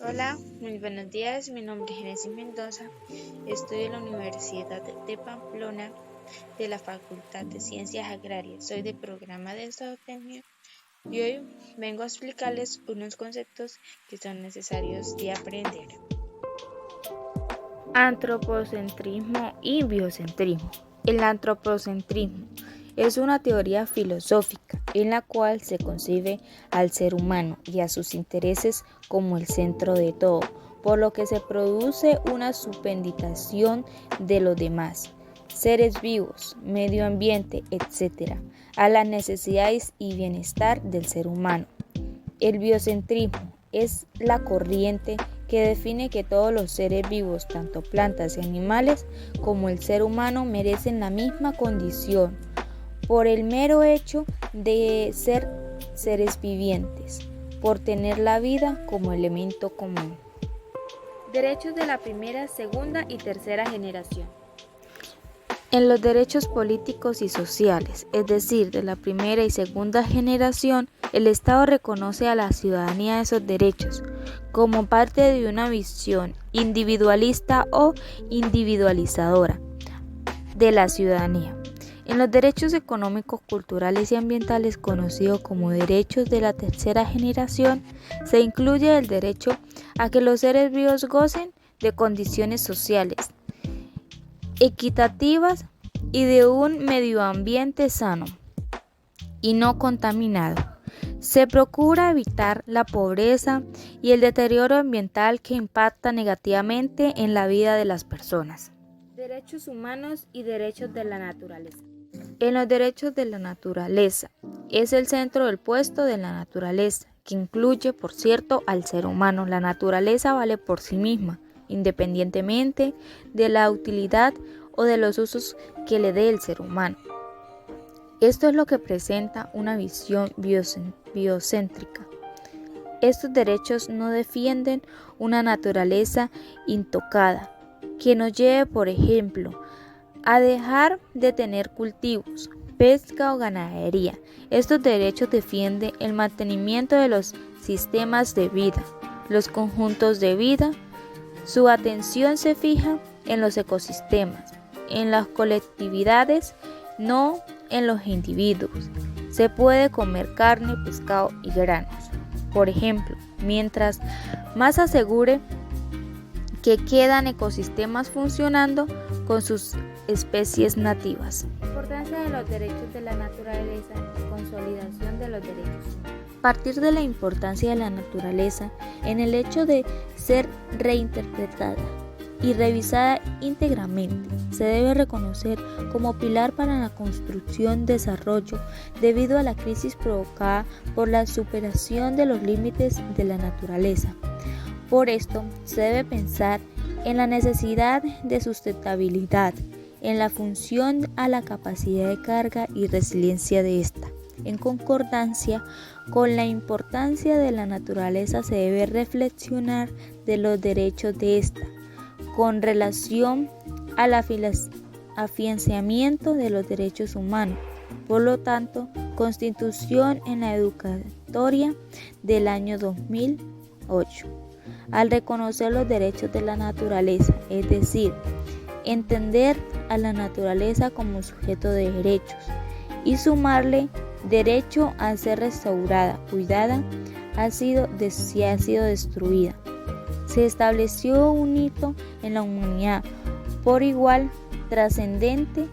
Hola, muy buenos días. Mi nombre es Génesis Mendoza. Estudio en la Universidad de Pamplona de la Facultad de Ciencias Agrarias. Soy del programa de zootecnia y hoy vengo a explicarles unos conceptos que son necesarios de aprender. Antropocentrismo y biocentrismo. El antropocentrismo es una teoría filosófica en la cual se concibe al ser humano y a sus intereses como el centro de todo, por lo que se produce una supeditación de los demás, seres vivos, medio ambiente, etc., a las necesidades y bienestar del ser humano. El biocentrismo es la corriente que define que todos los seres vivos, tanto plantas y animales como el ser humano, merecen la misma condición por el mero hecho de ser seres vivientes, por tener la vida como elemento común. Derechos de la primera, segunda y tercera generación. En los derechos políticos y sociales, es decir, de la primera y segunda generación, el Estado reconoce a la ciudadanía esos derechos como parte de una visión individualista o individualizadora de la ciudadanía. En los derechos económicos, culturales y ambientales, conocidos como derechos de la tercera generación, se incluye el derecho a que los seres vivos gocen de condiciones sociales equitativas y de un medio ambiente sano y no contaminado. Se procura evitar la pobreza y el deterioro ambiental que impacta negativamente en la vida de las personas. Derechos humanos y derechos de la naturaleza. En los derechos de la naturaleza es el centro del puesto de la naturaleza, que incluye, por cierto, al ser humano. La naturaleza vale por sí misma, independientemente de la utilidad o de los usos que le dé el ser humano. Esto es lo que presenta una visión biocéntrica. Estos derechos no defienden una naturaleza intocada, que nos lleve, por ejemplo, a dejar de tener cultivos, pesca o ganadería. Estos derechos defienden el mantenimiento de los sistemas de vida, los conjuntos de vida. Su atención se fija en los ecosistemas, en las colectividades, no en los individuos. Se puede comer carne, pescado y granos, por ejemplo, mientras más asegure que quedan ecosistemas funcionando con sus especies nativas. Importancia de los derechos de la naturaleza y consolidación de los derechos. A partir de la importancia de la naturaleza en el hecho de ser reinterpretada y revisada íntegramente, se debe reconocer como pilar para la construcción y desarrollo debido a la crisis provocada por la superación de los límites de la naturaleza. Por esto, se debe pensar en la necesidad de sustentabilidad, en la función a la capacidad de carga y resiliencia de esta. En concordancia con la importancia de la naturaleza, se debe reflexionar de los derechos de esta, con relación al afianzamiento de los derechos humanos. Por lo tanto, Constitución en la Educatoria del año 2008. Al reconocer los derechos de la naturaleza, es decir, entender a la naturaleza como sujeto de derechos y sumarle derecho a ser restaurada, cuidada, si ha sido destruida. Se estableció un hito en la humanidad. Por igual trascendente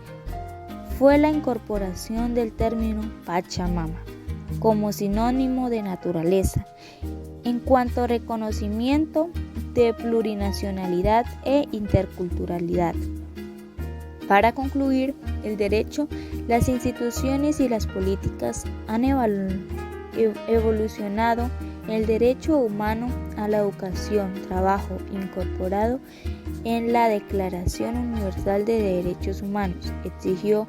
fue la incorporación del término Pachamama como sinónimo de naturaleza, en cuanto a reconocimiento de plurinacionalidad e interculturalidad. Para concluir, el derecho, las instituciones y las políticas han evolucionado el derecho humano a la educación, trabajo, incorporado en la Declaración Universal de Derechos Humanos, exigió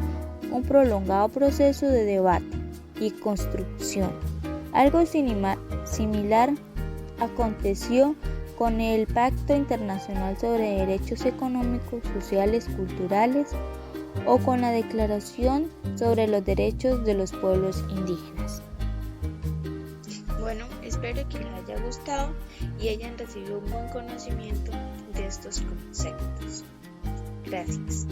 un prolongado proceso de debate y construcción. Algo similar aconteció con el Pacto Internacional sobre Derechos Económicos, Sociales, Culturales o con la Declaración sobre los Derechos de los Pueblos Indígenas. Bueno, Espero que les haya gustado y hayan recibido un buen conocimiento de estos conceptos. Gracias.